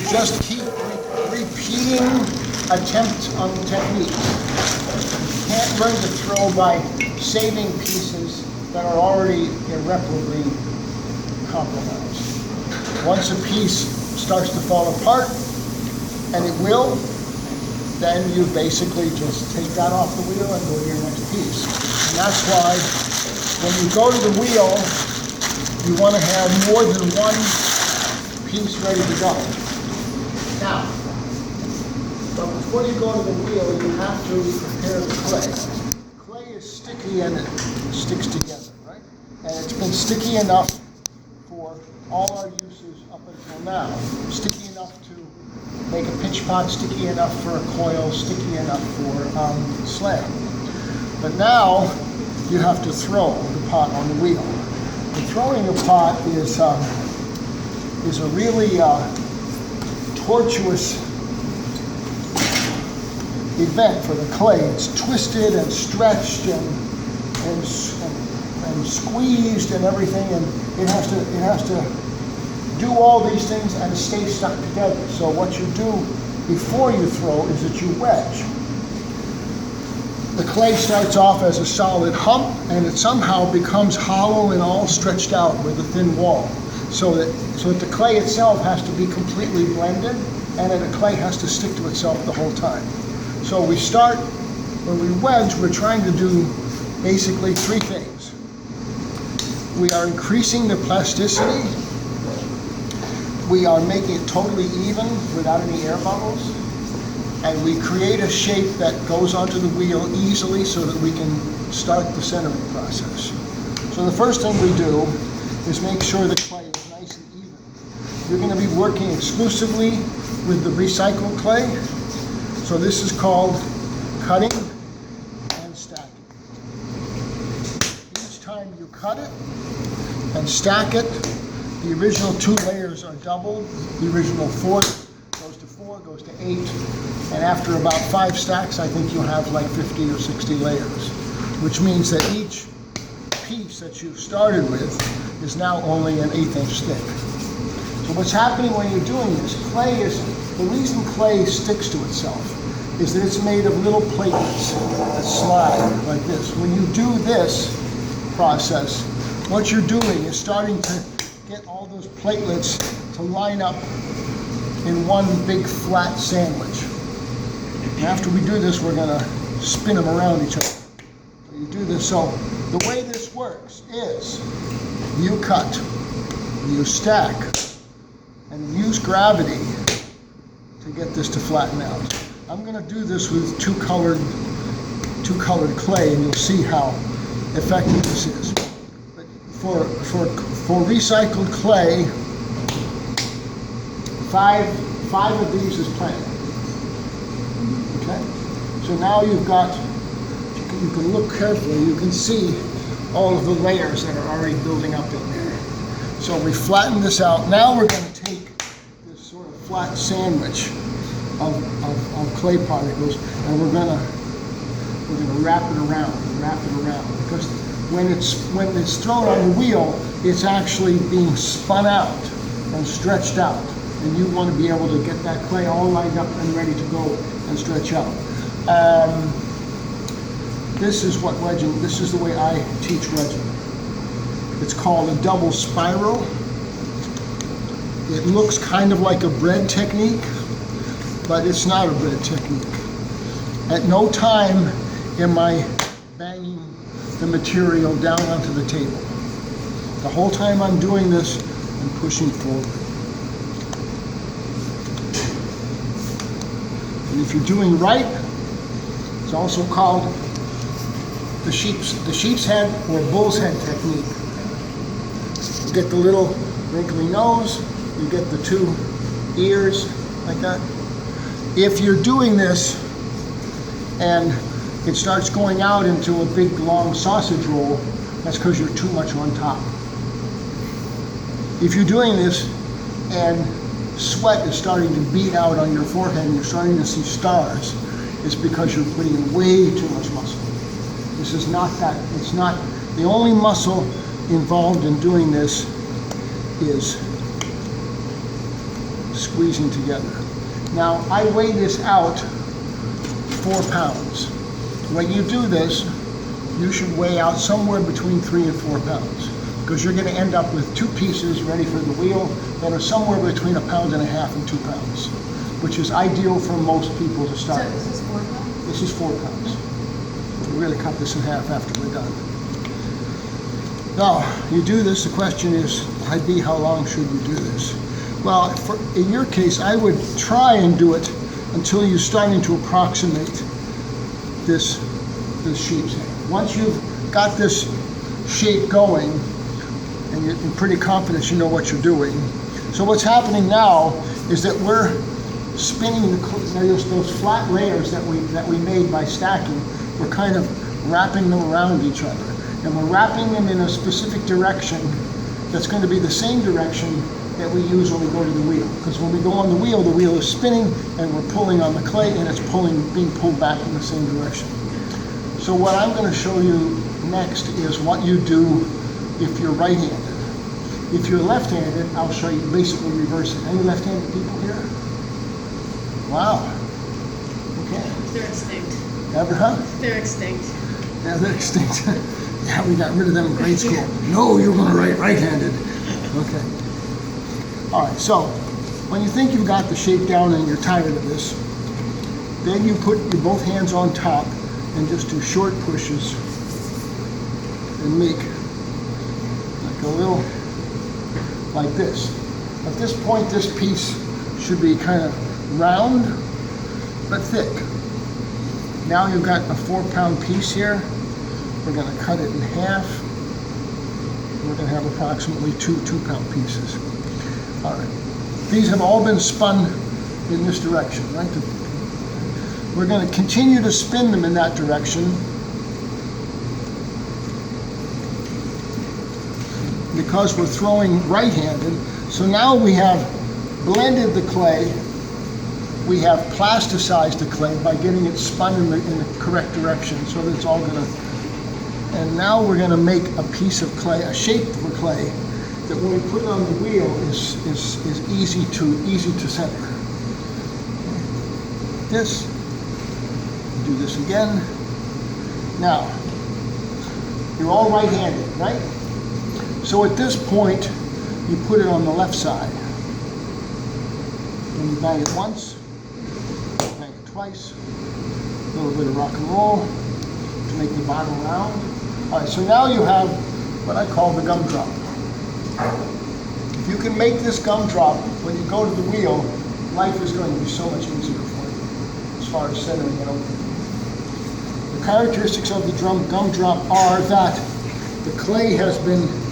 just keep repeating attempts on the technique. You can't learn to throw by saving pieces that are already irreparably compromised. Once a piece starts to fall apart, and it will, then you basically just take that off the wheel and go to your next piece. And that's why when you go to the wheel, you want to have more than one piece ready to go. Now, but before you go to the wheel, you have to prepare the clay. Clay is sticky and it sticks together, right? And it's been sticky enough for all our uses up until now. Sticky enough to make a pitch pot, sticky enough for a coil, sticky enough for slam. But now you have to throw the pot on the wheel. And throwing the pot is a really tortuous event for the clay. It's twisted and stretched and squeezed and everything, and it has to do all these things and stay stuck together. So what you do before you throw is that you wedge. The clay starts off as a solid hump, and it somehow becomes hollow and all stretched out with a thin wall. So that the clay itself has to be completely blended, and then the clay has to stick to itself the whole time. So we start, when we wedge, we're trying to do basically three things. We are increasing the plasticity. We are making it totally even without any air bubbles. And we create a shape that goes onto the wheel easily so that we can start the centering process. So the first thing we do is make sure the clay is nice and even. You're going to be working exclusively with the recycled clay. So this is called cutting and stacking. Each time you cut it and stack it, the original 2 layers are doubled. The original 4 goes to 4, goes to 8. And after about 5 stacks, I think you'll have like 50 or 60 layers, which means that each piece that you started with is now only an 1/8" thick. So what's happening when you're doing this, the reason clay sticks to itself is that it's made of little platelets that slide like this. When you do this process, what you're doing is starting to get all those platelets to line up in one big flat sandwich. And after we do this, we're going to spin them around each other. So you do this. So the way this works is you cut, you stack, and use gravity to get this to flatten out. I'm going to do this with two colored clay, and you'll see how effective this is. But for recycled clay, five of these is plenty. Okay? So now you've got, you can look carefully, you can see all of the layers that are already building up in there. So we flatten this out. Now we're going to take this sort of flat sandwich of clay particles, and we're gonna wrap it around and wrap it around, because when it's thrown on the wheel, it's actually being spun out and stretched out, and you want to be able to get that clay all lined up and ready to go and stretch out. This is what wedging. This is the way I teach wedging. It's called a double spiral. It looks kind of like a bread technique, but it's not a bread technique. At no time am I banging the material down onto the table. The whole time I'm doing this, I'm pushing forward. And if you're doing right, it's also called the sheep's head or bull's head technique. You get the little wrinkly nose, you get the 2 ears like that. If you're doing this and it starts going out into a big long sausage roll, that's because you're too much on top. If you're doing this and sweat is starting to bead out on your forehead and you're starting to see stars, it's because you're putting in way too much muscle. This is not that. It's not, the only muscle involved in doing this is squeezing together. Now, I weigh this out 4 pounds. When you do this, you should weigh out somewhere between 3 and 4 pounds, because you're going to end up with 2 pieces ready for the wheel that are somewhere between 1.5 pounds and 2 pounds, which is ideal for most people to start with. So is this 4 pounds? This is 4 pounds. We're going to cut this in half after we're done. Now, you do this, the question is, how long should you do this? Well, in your case, I would try and do it until you're starting to approximate this sheep's head. Once you've got this shape going, and you're pretty confident you know what you're doing. So what's happening now is that we're spinning those flat layers that we made by stacking. We're kind of wrapping them around each other, and we're wrapping them in a specific direction that's going to be the same direction that we use when we go to the wheel. Because when we go on the wheel is spinning, and we're pulling on the clay, and it's being pulled back in the same direction. So what I'm going to show you next is what you do if you're right-handed. If you're left-handed, I'll show you basically reverse it. Any left-handed people here? Wow. Okay. They're extinct. Ever, huh? They're extinct. Yeah, they're extinct. Yeah, we got rid of them in grade school. No, you're going to write right-handed. Okay. All right, so when you think you've got the shape down and you're tired of this, then you put your both hands on top and just do short pushes and make like a little, like this. At this point, this piece should be kind of round but thick. Now you've got a 4-pound piece here. We're going to cut it in half. We're going to have approximately 2 2-pound pieces. All right. These have all been spun in this direction, right? We're going to continue to spin them in that direction because we're throwing right-handed. So now we have blended the clay. We have plasticized the clay by getting it spun in the correct direction, so that it's all going to. And now we're going to make a piece of clay, a shape for clay, that when we put it on the wheel is easy to center. This. Do this again. Now, you're all right-handed, right? So at this point, you put it on the left side. And you bang it once, bang it twice, a little bit of rock and roll to make the bottom round. All right, so now you have what I call the gumdrop. If you can make this gumdrop when you go to the wheel, life is going to be so much easier for you as far as centering it over. The characteristics of the gumdrop are that the clay has been